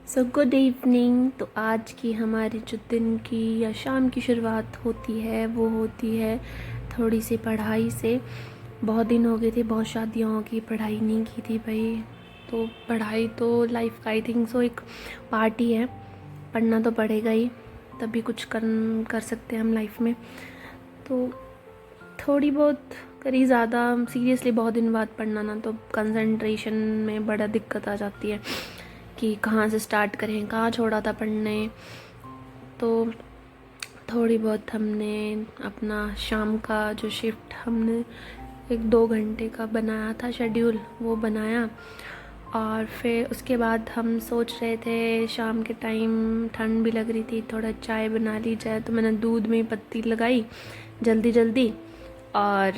So good evening. तो आज की हमारी जो दिन की या शाम की शुरुआत होती है वो होती है थोड़ी सी पढ़ाई से। बहुत दिन हो गए थे, बहुत शादियाँ हो गई, पढ़ाई नहीं की थी भाई। तो पढ़ाई तो लाइफ का आई थिंक सो एक पार्ट ही है, पढ़ना तो पड़ेगा ही, तभी कुछ कर सकते हैं हम लाइफ में। तो थोड़ी बहुत करी, ज़्यादा सीरियसली बहुत दिन बाद पढ़ना ना तो कंसंट्रेशन में बड़ा दिक्कत आ जाती है कि कहाँ से स्टार्ट करें, कहाँ छोड़ा था पढ़ने। तो थोड़ी बहुत हमने अपना शाम का जो शिफ्ट हमने 1-2 घंटे का बनाया था शेड्यूल, वो बनाया। और फिर उसके बाद हम सोच रहे थे शाम के टाइम ठंड भी लग रही थी, थोड़ा चाय बना ली जाए। तो मैंने दूध में पत्ती लगाई जल्दी जल्दी और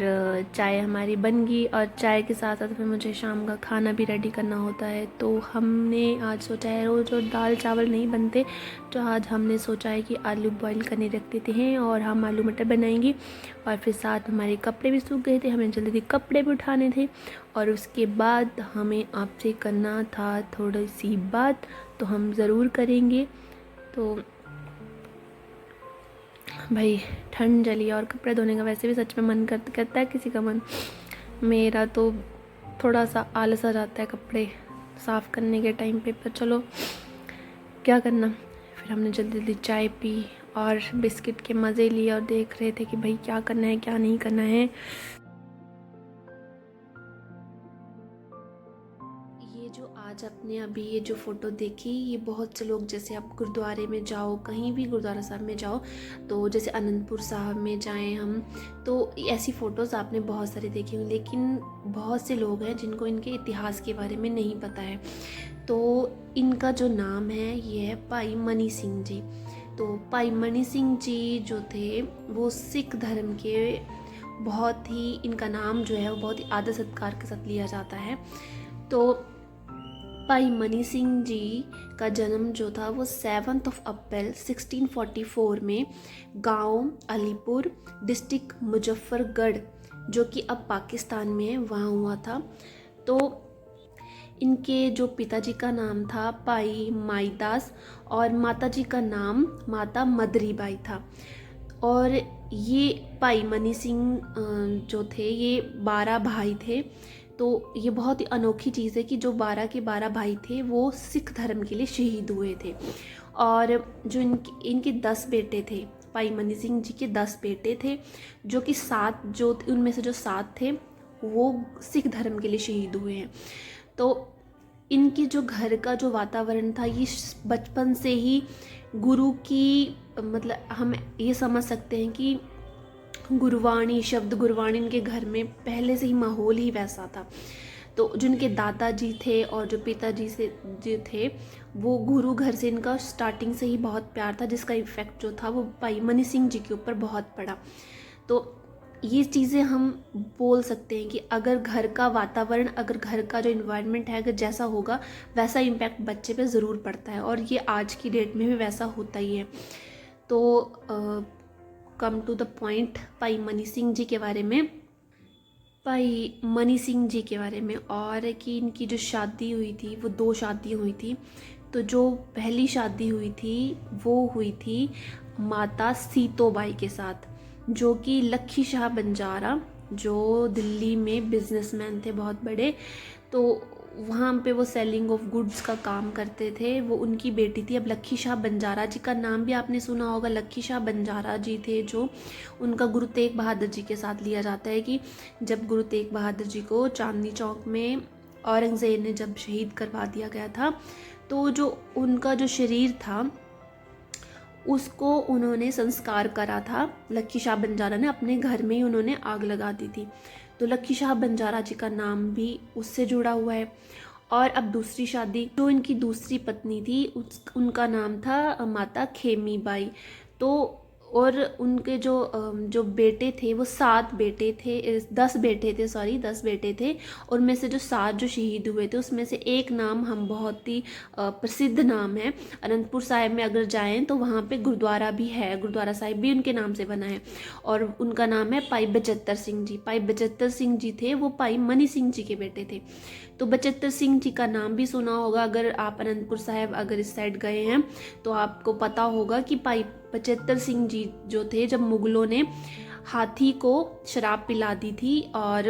चाय हमारी बन गई। और चाय के साथ साथ फिर मुझे शाम का खाना भी रेडी करना होता है। तो हमने आज सोचा है, रोज़ और दाल चावल नहीं बनते, तो आज हमने सोचा है कि आलू बॉईल करने रख देते हैं और हम आलू मटर बनाएंगे। और फिर साथ हमारे कपड़े भी सूख गए थे, हमें जल्दी जल्दी कपड़े भी उठाने थे। और उसके बाद हमें आपसे करना था थोड़ी सी बात, तो हम ज़रूर करेंगे। तो भाई ठंड चली और कपड़े धोने का वैसे भी सच में मन करता है किसी का मन। मेरा तो थोड़ा सा आलस आ जाता है कपड़े साफ़ करने के टाइम पे, पर चलो क्या करना। फिर हमने जल्दी जल्दी चाय पी और बिस्किट के मज़े लिए और देख रहे थे कि भाई क्या करना है क्या नहीं करना है। ये जो आज आपने अभी ये जो फ़ोटो देखी, ये बहुत से लोग, जैसे आप गुरुद्वारे में जाओ, कहीं भी गुरुद्वारा साहब में जाओ, तो जैसे अनंतपुर साहब में जाएं हम, तो ऐसी फ़ोटोज़ आपने बहुत सारी देखी होंगी। लेकिन बहुत से लोग हैं जिनको इनके इतिहास के बारे में नहीं पता है। तो इनका जो नाम है ये है भाई मनी सिंह जी। तो भाई मनी सिंह जी जो थे वो सिख धर्म के बहुत ही, इनका नाम जो है वो बहुत ही आदर सत्कार के साथ लिया जाता है। तो भाई मनी सिंह जी का जन्म जो था वो 7 अप्रैल 1644 में गांव अलीपुर, डिस्ट्रिक्ट मुजफ्फरगढ़, जो कि अब पाकिस्तान में है, वहाँ हुआ था। तो इनके जो पिताजी का नाम था भाई माईदास और माताजी का नाम माता मदरीबाई था। और ये भाई मनी सिंह जो थे ये 12 भाई थे। तो ये बहुत ही अनोखी चीज़ है कि जो 12 के 12 भाई थे वो सिख धर्म के लिए शहीद हुए थे। और जो इनके 10 बेटे थे, भाई मनी सिंह जी के 10 बेटे थे, जो कि 7 जो उनमें से जो 7 थे वो सिख धर्म के लिए शहीद हुए हैं। तो इनके जो घर का जो वातावरण था, ये बचपन से ही गुरु की, मतलब हम ये समझ सकते हैं कि गुरवाणी, शब्द गुरवाणी इनके घर में पहले से ही माहौल ही वैसा था। तो जो इनके दादाजी थे और जो पिताजी से जो थे, वो गुरु घर से इनका स्टार्टिंग से ही बहुत प्यार था, जिसका इफ़ेक्ट जो था वो भाई मनी सिंह जी के ऊपर बहुत पड़ा। तो ये चीज़ें हम बोल सकते हैं कि अगर घर का वातावरण, अगर घर का जो इन्वायरमेंट है, अगर जैसा होगा वैसा इम्पैक्ट बच्चे पे ज़रूर पड़ता है, और ये आज की डेट में भी वैसा होता ही है। तो कम टू द पॉइंट भाई मनी सिंह जी के बारे में, भाई मनी सिंह जी के बारे में और कि इनकी जो शादी हुई थी वो 2 शादी हुई थी। तो जो पहली शादी हुई थी वो हुई थी माता सीतोबाई के साथ, जो कि लक्खी शाह बंजारा, जो दिल्ली में बिजनेसमैन थे बहुत बड़े। तो वहाँ पे वो सेलिंग ऑफ गुड्स का काम करते थे, वो उनकी बेटी थी। अब लक्खी शाह बंजारा जी का नाम भी आपने सुना होगा। लक्खी शाह बंजारा जी थे जो, उनका गुरु तेग बहादुर जी के साथ लिया जाता है कि जब गुरु तेग बहादुर जी को चांदनी चौक में औरंगज़ेब ने जब शहीद करवा दिया गया था, तो जो उनका जो शरीर था उसको उन्होंने संस्कार करा था। लक्खी शाह बंजारा ने अपने घर में ही उन्होंने आग लगा दी थी। तो लक्खी शाह बंजारा जी का नाम भी उससे जुड़ा हुआ है। और अब दूसरी शादी, जो इनकी दूसरी पत्नी थी उनका नाम था माता खेमी बाई। तो और उनके जो बेटे थे वो 7 बेटे थे, 10 बेटे थे, सॉरी 10 बेटे थे। और में से जो 7 जो शहीद हुए थे उसमें से एक नाम हम बहुत ही प्रसिद्ध नाम है। अनंतपुर साहिब में अगर जाएं तो वहाँ पे गुरुद्वारा भी है, गुरुद्वारा साहिब भी उनके नाम से बना है, और उनका नाम है भाई बचेत्र सिंह जी। भाई बचेत्र सिंह जी थे वो भाई मनी सिंह जी के बेटे थे। तो बचेतर सिंह जी का नाम भी सुना होगा, अगर आप अनंतपुर साहिब अगर इस साइड गए हैं तो आपको पता होगा कि भाई बचेतर सिंह जी जो थे, जब मुगलों ने हाथी को शराब पिला दी थी और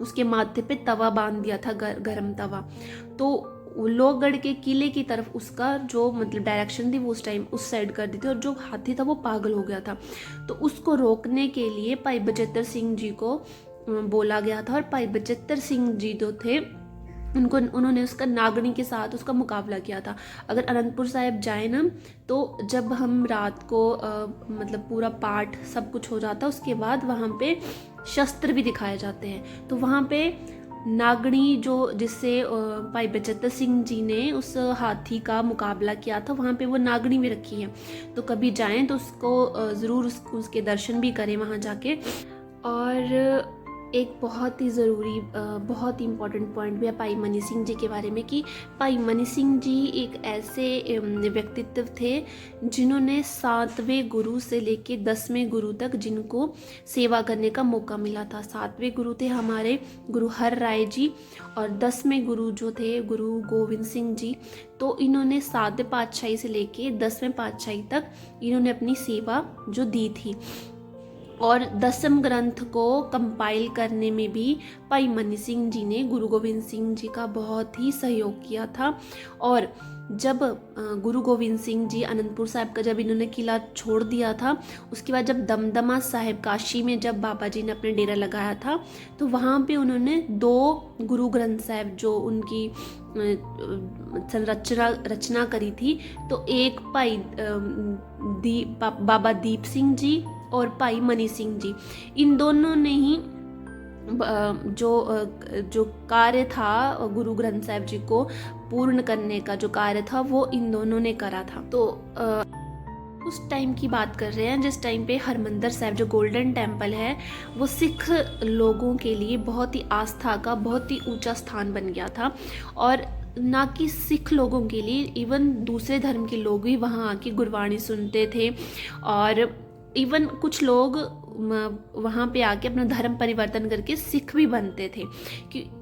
उसके माथे पे तवा बांध दिया था, गरम तवा, तो लोहगढ़ के किले की तरफ उसका जो मतलब डायरेक्शन थी वो उस टाइम उस साइड कर दी थी, और जो हाथी था वो पागल हो गया था। तो उसको रोकने के लिए भाई बचेतर सिंह जी को बोला गया था, और भाई बचेतर सिंह जी जो थे उन्होंने उसका नागणी के साथ उसका मुकाबला किया था। अगर अनंतपुर साहिब जाए ना, तो जब हम रात को मतलब पूरा पाठ सब कुछ हो जाता है, उसके बाद वहाँ पे शस्त्र भी दिखाए जाते हैं। तो वहाँ पे नागणी जो जिससे भाई बचेतर सिंह जी ने उस हाथी का मुकाबला किया था, वहाँ पे वो नागणी भी रखी है। तो कभी जाएं तो उसको ज़रूर उसके दर्शन भी करें वहाँ जाके। और एक बहुत ही ज़रूरी बहुत ही इम्पॉर्टेंट पॉइंट भी है भाई मनी सिंह जी के बारे में, कि भाई मनी सिंह जी एक ऐसे व्यक्तित्व थे जिन्होंने 7वें गुरु से लेके 10वें गुरु तक जिनको सेवा करने का मौका मिला था। 7वें गुरु थे हमारे गुरु हर राय जी, और 10वें गुरु जो थे गुरु गोविंद सिंह जी। तो इन्होंने 7वें पातशाही से लेके 10वें पातशाही तक इन्होंने अपनी सेवा जो दी थी, और 10वें ग्रंथ को कंपाइल करने में भी भाई मनी सिंह जी ने गुरु गोविंद सिंह जी का बहुत ही सहयोग किया था। और जब गुरु गोविंद सिंह जी अनंतपुर साहिब का जब इन्होंने किला छोड़ दिया था, उसके बाद जब दमदमा साहिब काशी में जब बाबा जी ने अपने डेरा लगाया था, तो वहाँ पे उन्होंने 2 गुरु ग्रंथ साहिब जो उनकी रचना करी थी, तो एक भाई बाबा दीप सिंह जी और भाई मनी सिंह जी, इन दोनों ने ही जो कार्य था गुरु ग्रंथ साहिब जी को पूर्ण करने का जो कार्य था वो इन दोनों ने करा था। तो उस टाइम की बात कर रहे हैं जिस टाइम पे हरमंदिर साहिब जो गोल्डन टेम्पल है वो सिख लोगों के लिए बहुत ही आस्था का बहुत ही ऊंचा स्थान बन गया था। और ना कि सिख लोगों के लिए, इवन दूसरे धर्म के लोग भी वहाँ आके गुरबाणी सुनते थे, और इवन कुछ लोग वहाँ पे आके अपना धर्म परिवर्तन करके सिख भी बनते थे।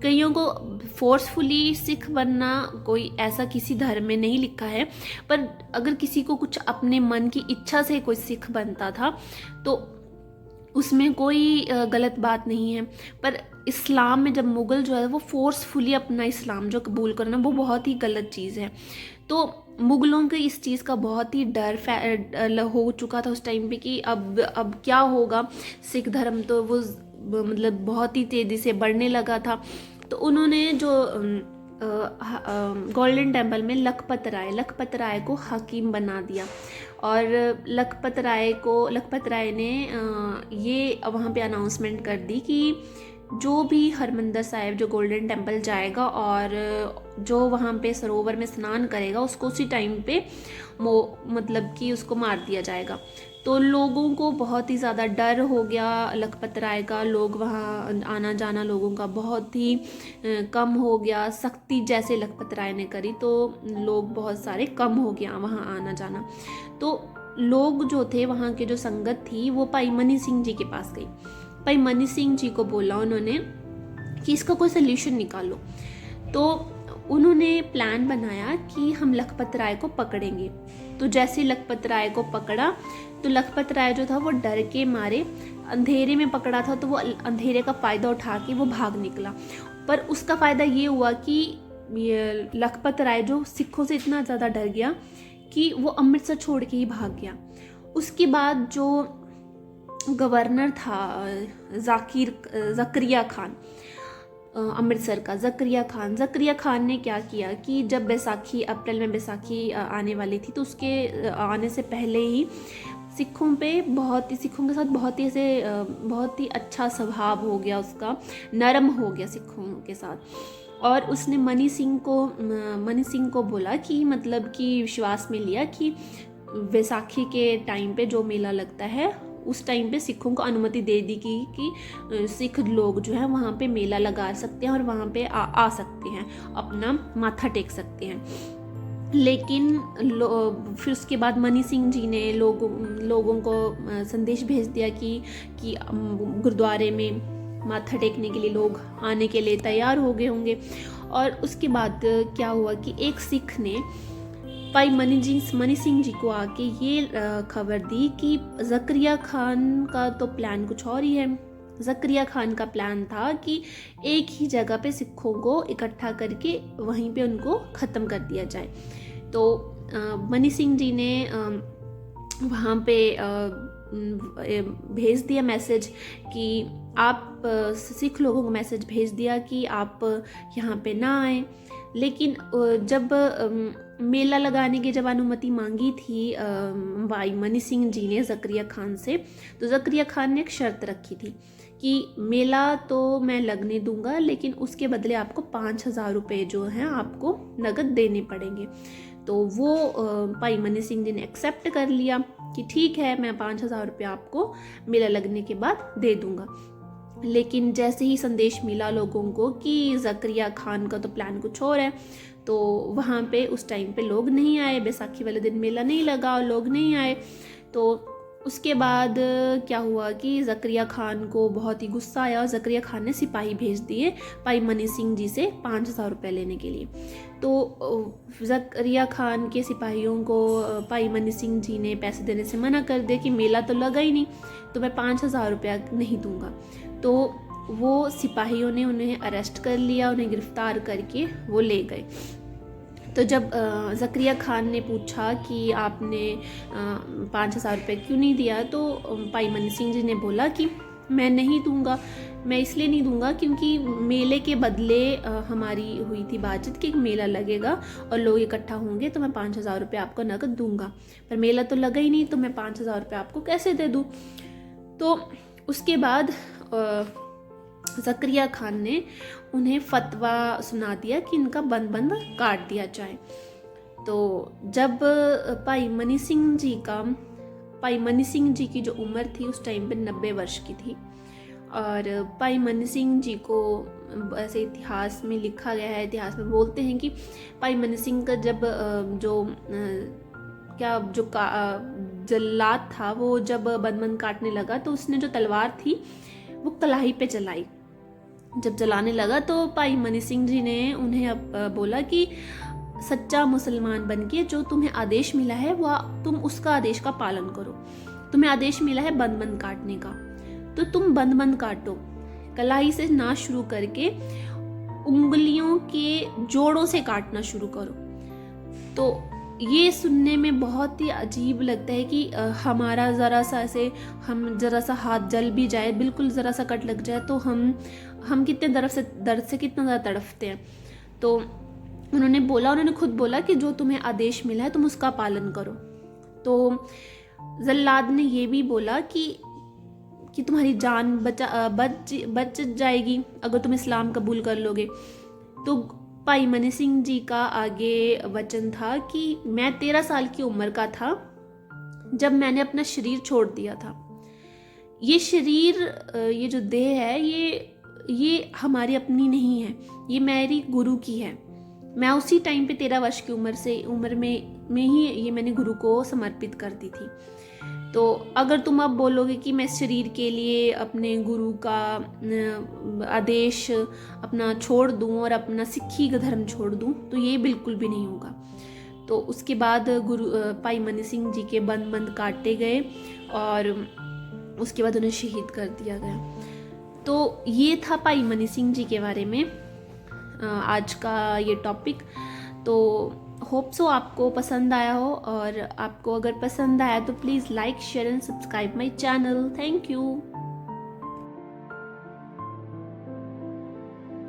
कईयों को फोर्सफुली सिख बनना कोई ऐसा किसी धर्म में नहीं लिखा है, पर अगर किसी को कुछ अपने मन की इच्छा से कोई सिख बनता था तो उसमें कोई गलत बात नहीं है। पर इस्लाम में जब मुग़ल जो है वो फोर्सफुली अपना इस्लाम जो कबूल करना वो बहुत ही गलत चीज़ है। तो मुग़लों के इस चीज़ का बहुत ही डर हो चुका था उस टाइम पे कि अब क्या होगा, सिख धर्म तो वो मतलब बहुत ही तेज़ी से बढ़ने लगा था। तो उन्होंने जो गोल्डन टेम्पल में लखपत राय को हकीम बना दिया, और लखपत राय ने ये वहाँ पे अनाउंसमेंट कर दी कि जो भी हरमंदिर साहिब जो गोल्डन टेम्पल जाएगा और जो वहाँ पे सरोवर में स्नान करेगा उसको उसी टाइम पे मतलब कि उसको मार दिया जाएगा। तो लोगों को बहुत ही ज़्यादा डर हो गया लखपत राय का, लोग वहाँ आना जाना लोगों का बहुत ही कम हो गया। सख्ती जैसे लखपत राय ने करी तो लोग बहुत सारे कम हो गया वहाँ आना जाना। तो लोग जो थे वहाँ के जो संगत थी वो भाई मनी सिंह जी के पास गई। भाई मनी सिंह जी को बोला उन्होंने कि इसका कोई सल्यूशन निकालो। तो उन्होंने प्लान बनाया कि हम लखपत राय को पकड़ेंगे। तो जैसे लखपत राय को पकड़ा तो लखपत राय जो था वो डर के मारे, अंधेरे में पकड़ा था तो वो अंधेरे का फ़ायदा उठा के वो भाग निकला। पर उसका फ़ायदा ये हुआ कि लखपत राय जो सिखों से इतना ज़्यादा डर गया कि वो अमृतसर छोड़ के ही भाग गया। उसके बाद जो गवर्नर था ज़करिया खान, अमृतसर का ज़करिया खान ने क्या किया कि जब अप्रैल में बैसाखी आने वाली थी तो उसके आने से पहले ही सिखों के साथ बहुत ही अच्छा स्वभाव हो गया, उसका नरम हो गया सिखों के साथ। और उसने मनी सिंह को बोला कि मतलब कि विश्वास में लिया कि बैसाखी के टाइम पे जो मेला लगता है उस टाइम पे सिखों को अनुमति दे दी कि सिख लोग जो है वहाँ पे मेला लगा सकते हैं और वहाँ पे आ सकते हैं, अपना माथा टेक सकते हैं। लेकिन फिर उसके बाद मनी सिंह जी ने लोगों को संदेश भेज दिया कि गुरुद्वारे में माथा टेकने के लिए लोग आने के लिए तैयार हो गए होंगे। और उसके बाद क्या हुआ कि एक सिख ने भाई मनी सिंह जी को आके ये खबर दी कि ज़करिया खान का तो प्लान कुछ और ही है। ज़करिया खान का प्लान था कि एक ही जगह पे सिखों को इकट्ठा करके वहीं पे उनको ख़त्म कर दिया जाए। तो मनी सिंह जी ने वहाँ पे भेज दिया मैसेज कि आप सिख लोगों को मैसेज भेज दिया कि आप यहाँ पे ना आए। लेकिन जब मेला लगाने की जब अनुमति मांगी थी भाई मनी सिंह जी ने ज़करिया खान से, तो ज़करिया खान ने एक शर्त रखी थी कि मेला तो मैं लगने दूंगा, लेकिन उसके बदले आपको 5,000 रुपये जो हैं आपको नगद देने पड़ेंगे। तो वो भाई मनी सिंह जी ने एक्सेप्ट कर लिया कि ठीक है, मैं 5,000 रुपये आपको मेला लगने के बाद दे दूंगा। लेकिन जैसे ही संदेश मिला लोगों को कि ज़करिया खान का तो प्लान कुछ और है, तो वहाँ पे उस टाइम पे लोग नहीं आए। बैसाखी वाले दिन मेला नहीं लगा और लोग नहीं आए। तो उसके बाद क्या हुआ कि ज़करिया खान को बहुत ही गुस्सा आया और ज़करिया खान ने सिपाही भेज दिए भाई मनी सिंह जी से 5,000 रुपये लेने के लिए। तो ज़करिया खान के सिपाहियों को भाई मनी सिंह जी ने पैसे देने से मना कर दिया कि मेला तो लगा ही नहीं, तो मैं 5,000 रुपया नहीं दूंगा। तो वो सिपाहियों ने उन्हें अरेस्ट कर लिया, उन्हें गिरफ्तार करके वो ले गए। तो जब ज़करिया खान ने पूछा कि आपने 5,000 रुपये क्यों नहीं दिया, तो भाई मनी सिंह जी ने बोला कि मैं नहीं दूंगा। मैं इसलिए नहीं दूंगा क्योंकि मेले के बदले हमारी हुई थी बातचीत कि मेला लगेगा और लोग इकट्ठा होंगे तो मैं 5,000 रुपये आपको नकद दूंगा, पर मेला तो लगा ही नहीं, तो मैं 5,000 रुपये आपको कैसे दे दूँ। तो उसके बाद ज़करिया खान ने उन्हें फतवा सुना दिया कि इनका बंद काट दिया जाए। तो जब भाई मनी सिंह जी की जो उम्र थी उस टाइम पे 90 वर्ष की थी, और भाई मनी सिंह जी को ऐसे इतिहास में लिखा गया है, इतिहास में बोलते हैं कि भाई मनी सिंह का जब जल्लाद था वो जब बंद काटने लगा, तो उसने जो तलवार थी वो कलाई पे चलाई। जब जलाने लगा तो भाई मनी सिंह जी ने उन्हें अब बोला कि सच्चा मुसलमान बनके जो तुम्हें आदेश मिला है वह तुम उसका आदेश का पालन करो। तुम्हें आदेश मिला है बंद काटने का, तो तुम बंद काटो, कलाई से ना शुरू करके उंगलियों के जोड़ों से काटना शुरू करो। तो ये सुनने में बहुत ही अजीब लगता है कि हमारा ज़रा सा हाथ जल भी जाए, बिल्कुल ज़रा सा कट लग जाए तो हम कितने दर्द से कितना ज़्यादा तड़फते हैं। तो उन्होंने खुद बोला कि जो तुम्हें आदेश मिला है तुम उसका पालन करो। तो जल्लाद ने ये भी बोला कि तुम्हारी जान बच जाएगी अगर तुम इस्लाम कबूल कर लोगे। तो भाई मनी सिंह जी का आगे वचन था कि मैं 13 साल की उम्र का था जब मैंने अपना शरीर छोड़ दिया था। ये शरीर, ये जो देह है, ये हमारी अपनी नहीं है, ये मेरी गुरु की है। मैं उसी टाइम पे 13 वर्ष की उम्र में ही ये मैंने गुरु को समर्पित कर दी थी। तो अगर तुम अब बोलोगे कि मैं शरीर के लिए अपने गुरु का आदेश अपना छोड़ दूं और अपना सिक्खी का धर्म छोड़ दूं, तो ये बिल्कुल भी नहीं होगा। तो उसके बाद भाई मनी सिंह जी के बंद काटे गए और उसके बाद उन्हें शहीद कर दिया गया। तो ये था भाई मनी सिंह जी के बारे में आज का ये टॉपिक। तो होप सो आपको पसंद आया हो, और आपको अगर पसंद आया तो please like share and subscribe my channel. Thank you.